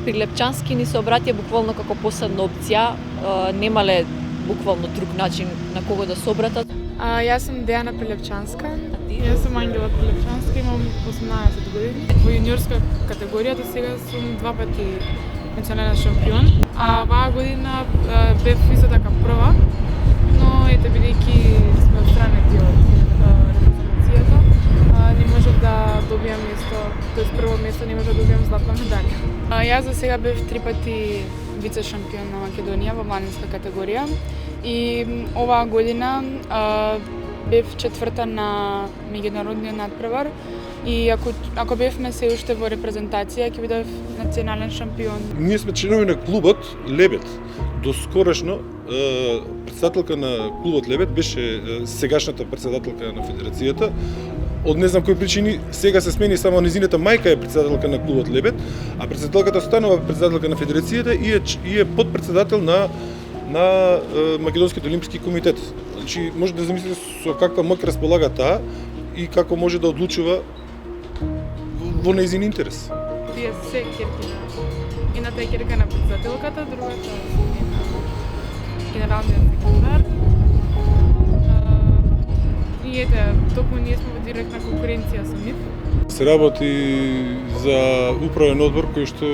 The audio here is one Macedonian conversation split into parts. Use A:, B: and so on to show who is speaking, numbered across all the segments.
A: Прилепчански ни се обраќа буквално како последна опција, немале буквално друг начин на кого да се обратат.
B: Јас сум Дејана Прилепчанска. Јас сум Ангела Прилепчанска, имам 18 години. Во јуниорска категорија до сега сум 2 пати национален шампион, а оваа година бев исто така прва, но ете бидејќи сме отстранети од репрезентацијата, не можев да добијам место, тоест прво место не можев да добијам златна медалја. Јас за сега бев 3 пати вице шампион на Македонија во младинска категорија и оваа година бев четврта на меѓународниот надпревар и ако бевме се уште во репрезентација ќе бидев национален шампион.
C: Ние сме членови на клубот Лебед. До скорошно председателка на клубот Лебед беше сегашната председателка на федерацијата. Од не знам кои причини сега се смени само незината мајка е председателка на клубот Лебед, а председателката останува председателка на федерацијата и е подпредседател на Македонскиот олимписки комитет. Значи може да замислите со каква моќ располага таа и како може да одлучува во нејзин интерес.
B: Тие се ќерки на едната е ќерка на председателката, другата е на генералниот секретар. И ете, токму ние сме во директна конкуренција со нив.
C: Се работи за управен одбор кој што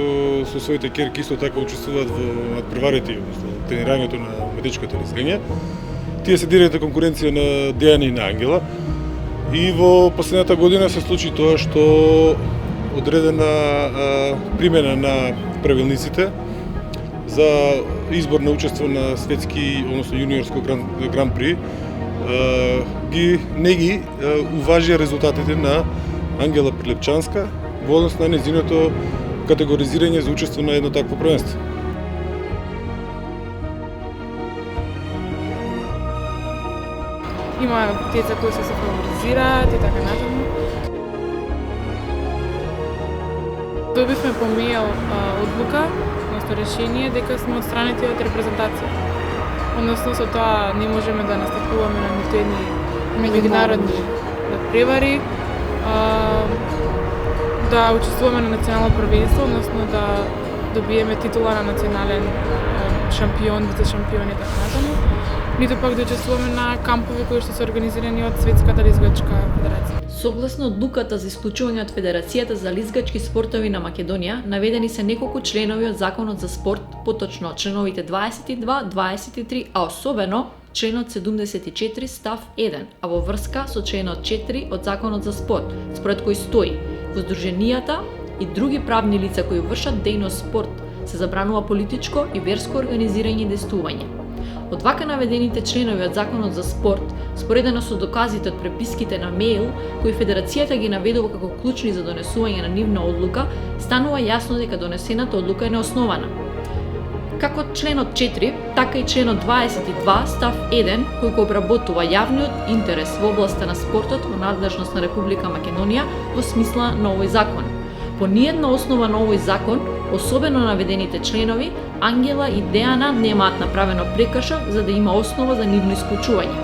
C: со своите ќерки исто така учествуваат во надпреварите, односно тренирањето на метечкото лизгање. Тие се директна конкуренција на Дејана и на Ангела. И во последната година се случи тоа што одредена примена на правилниците за избор на учество на светски, односно јуниорско гран при, не ги уважија резултатите на Ангела Прилепчанска во однос на нејзиното категоризирање за учество на едно такво првенство.
B: Има деца кои се фаворизираат и така натаму. Добивме по мејл одлука, односно решение дека сме отстранети од репрезентација. Односно со тоа не можеме да настапуваме на ниту едни меѓународни надпревари, да учествуваме на национално првенство, односно да добиеме титула на национален шампион, вице шампион и така натаму, ниту пак да учествуваме на кампови кои што се организирани од Светската лизгачка федерација.
A: Согласно одлуката за исклучување од Федерацијата за лизгачки спортови на Македонија, наведени се неколку членови од Законот за спорт, поточно членовите 22, 23, а особено членот 74 став 1, а во врска со членот 4 од Законот за спорт, според кој стои: во здруженијата и други правни лица кои вршат дејност спорт се забранува политичко и верско организирање и действување. Од вака наведените членови од Законот за спорт, споредено со доказите од преписките на мејл, кои Федерацијата ги наведува како клучни за донесување на нивна одлука, станува јасно дека донесената одлука е неоснована. Како членот 4, така и членот 22 став 1, кој го обработува јавниот интерес во областа на спортот во надлежност на Република Македонија во смисла на овој закон. По ниедна основа на овој закон, особено наведените членови, Ангела и Дејана немаат направено прекршок за да има основа за нивно исклучување.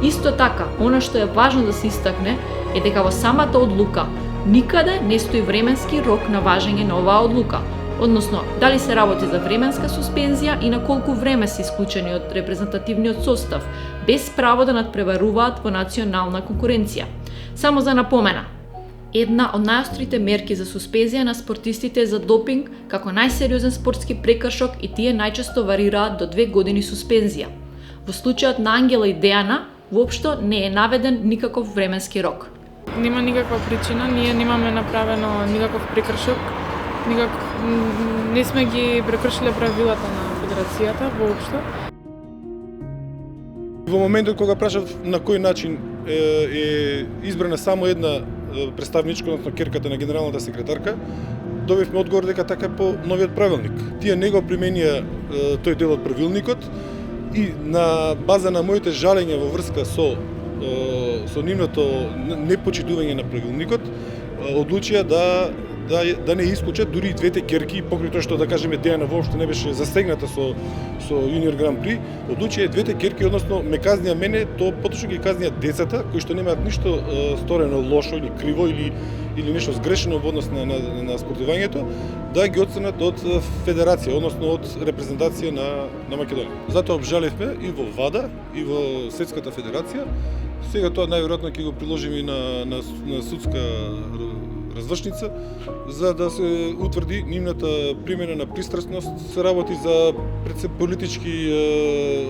A: Исто така, она што е важно да се истакне е дека во самата одлука никаде не стои временски рок на важење на оваа одлука, односно дали се работи за временска суспензија и на колку време се исклучени од репрезентативниот состав, без право да надпреваруваат во национална конкуренција. Само за напомена, една од најострите мерки за суспензија на спортистите е за допинг како најсериозен спортски прекршок и тие најчесто варираат до 2 години суспензија. Во случајот на Ангела и Дејана, воопшто не е наведен никаков временски рок.
B: Нема никаква причина, ние немаме направено никаков прекршок, не сме ги прекршиле правилата на федерацијата воопшто.
C: Во моментот кога прашав на кој начин е избрана само една представничка, односно ќерката на генералната секретарка, добивме одговор дека така е по новиот правилник. Тие не го применија тој дел од правилникот и на база на моите жалења во врска со нивното непочитување на правилникот, одлучија да да не исклучат дури и двете ќерки, покрај тоа што да кажеме Дејана воопшто не беше засегната со Јуниор Гран При, одлучија двете ќерки, односно ме казнија мене, то поточно ги казнија децата кои што немаат ништо сторено лошо или криво или нешто сгрешено во однос на спортувањето, да ги отстранат од федерација, односно од репрезентација на Македонија. Затоа обжаливме и во ВАДА и во Светската федерација. Сега тоа најверојатно ќе го приложиме и на судска развршница, за да се утврди нивната примена на пристрасност. Се работи за пред се политички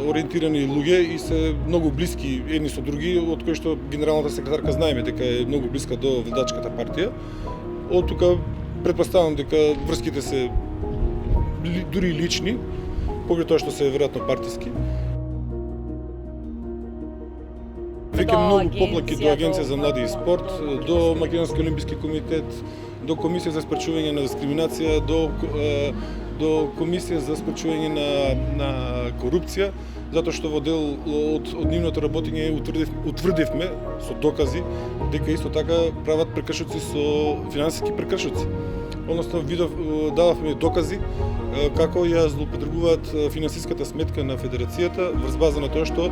C: ориентирани луѓе и се многу блиски едни со други, од кои што генералната секретарка знаеме дека е многу блиска до владачката партија. Од тука претпоставам дека врските се дури лични, покрај тоа што се веројатно партиски. Веќе многу поплаки до Агенција за млади и спорт, до Македонски олимписки комитет, до Комисија за спречување на дискриминација, до Комисија за спречување на корупција, затоа што во дел од нивното работење утврдивме со докази дека исто така прават прекршоци со финансиски прекршоци. Односно дававме докази како ја злоупотребуваат финансиската сметка на федерацијата врз база на тоа што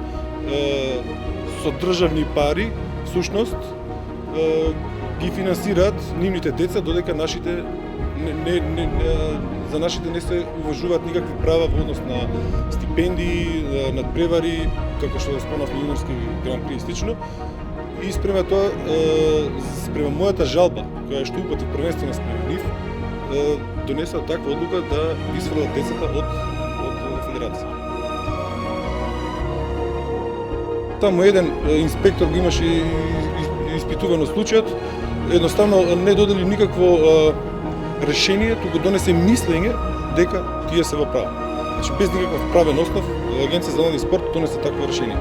C: со државни пари, всушност, ги финансираат нивните деца, додека нашите за нашите не се уважуваат никакви права во однос на стипендии, надпревари, како што спомнавме Јуниорски Гран При и слично. И спрема тоа, спрема мојата жалба, која што упати првенствено спрема нив, донесува таква одлука да исфрлат децата од федерација. Таму еден инспектор го имаше испитувано случајот, едноставно не додели никакво решение, туку донесе мислење дека тие се во право. Значи без никаков правен основ, Агенција за млади и спорт донесе такво решение.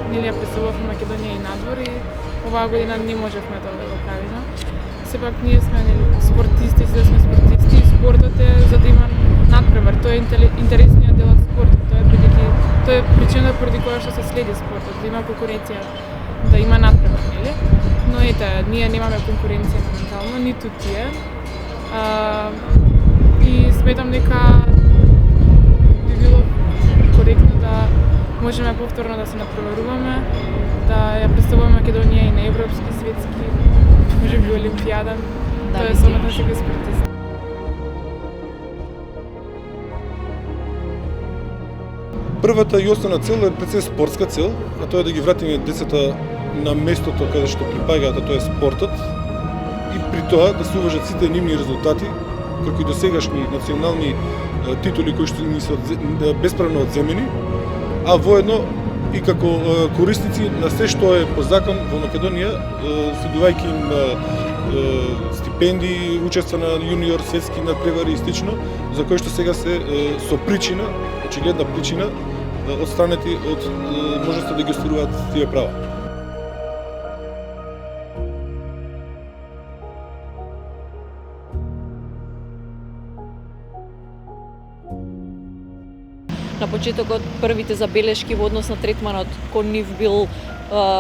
B: Ние ја преселувавме Македонија и надвор и оваа година не можевме да го правиме. Сепак ние сме спортисти, се сме спортисти и спортот е за да има надпревар. Тоа е интересниот дел од спортот. Тоа е причина поради која што се следи спортот, да има конкуренција, да има надпревар, нели? Но ете, ние немаме конкуренција моментално, ниту тие. И сметам дека би било коректно да можеме повторно да се надпреваруваме, да ја представуваме Македонија и на европски, светски, можеби олимпијада. Тоа е сонот на секој спортист.
C: Првата и основна цел е пред се спортска цел, а тоа е да ги вратиме децата на местото каде што припагаат, а тоа е спортот, и при тоа да се уважат сите нивни резултати, како и досегашни национални титули кои што ни се бесправно одземени, а воедно и како корисници на се што е по закон во Македонија, следувајќи им стипендии, учество на јуниор, светски надпревари и слично, за кои што сега се со причина, очигледна причина, отстранети од можноста да ги остваруваат тие права.
A: На почетокот првите забелешки во однос на третманот кон нив бил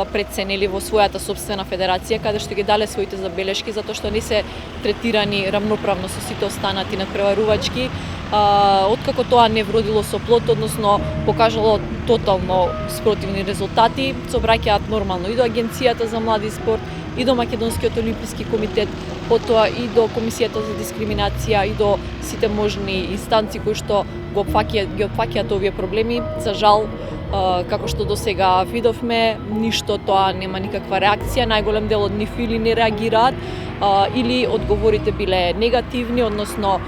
A: преценели во својата собствена федерација, каде што ги дале своите забелешки, затоа што не се третирани рамноправно со сите останати надпреварувачки. Откако тоа не вродило со плод, односно покажало тотално спротивни резултати, се обраќаат нормално и до Агенцијата за млади и спорт, и до Македонскиот олимписки комитет, потоа и до Комисијата за дискриминација, и до сите можни инстанции кои што ги опфаќаат овие проблеми. За жал, како што досега видовме, ништо тоа нема никаква реакција, најголем дел од нив или не реагираат, или одговорите биле негативни, односно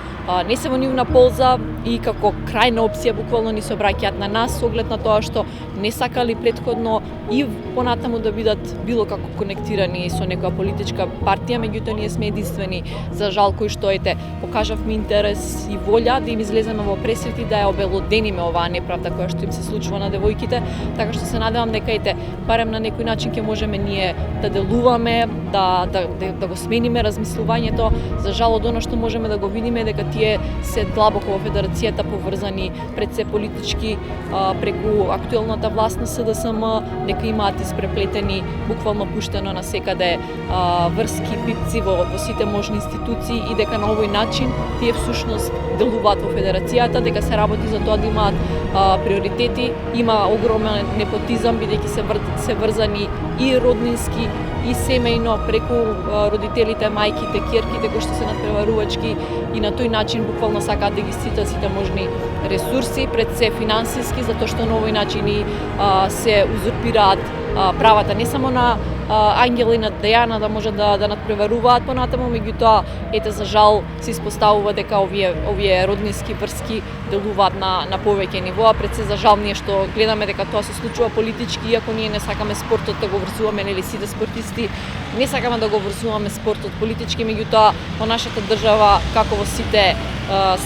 A: не се во нивна полза и како крајна опција буквално ни се обраќаат на нас со оглед на тоа што не сакали претходно и понатаму да бидат било како конектирани со некоја политичка партија, меѓутоа ние сме единствени, за жал, кои што покажавме интерес и волја да им излеземе во пресрети, да ја обелодениме оваа неправда која што им се случува на девојките, така што се надевам дека барем на некој начин ќе можеме ние да делуваме, да го смениме размислувањето. За жал, од оно што можеме да го видиме дека тие се длабоко во федерацијата поврзани пред се политички преку актуелната власт на СДСМ, дека имаат испреплетени, буквално пуштено на секаде врски, пипци во сите можни институции и дека на овој начин тие всушност делуваат во федерацијата, дека се работи за тоа да имаат приоритети, има огромен непотизам бидејќи се врзани и роднински и семејно преку родителите, мајките, ќерките кои што се надпреварувачки и на тој начин буквално сакаат да ги ститат сите можни ресурси, пред се финансиски, затоа што на овој начин и се узурпираат правата не само на Ангела и на Дејана да може да надпреваруваат понатаму, меѓутоа ете за жал се испоставува дека овие роднински врски делуваат на повеќе нивоа. Пред се за жал ние што гледаме дека тоа се случува политички, иако ние не сакаме спортот да го врзуваме, нели сите спортисти не сакаме да го врзуваме спортот политички, меѓутоа во нашата држава како во сите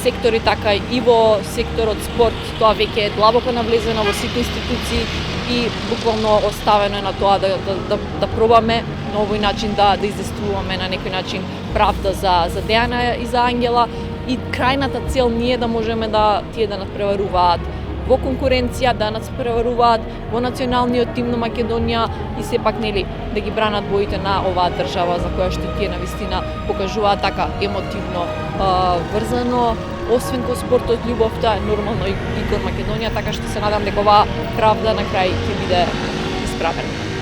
A: сектори, така и во секторот спорт, тоа веќе е длабоко навлезено во сите институции и буквално оставено е на тоа да пробаме на овој начин да издействуваме на некој начин правда за Дејана и за Ангела и крајната цел ние да можеме да тие да надпреваруваат во конкуренција, да надпреваруваат во националниот тим на Македонија и сепак нели да ги бранат боите на оваа држава за која што тие навистина покажуваат така емотивно врзано, освен кон спортот, љубовта, нормално и кон Македонија, така што се надам дека оваа правда на крај ќе биде исправена.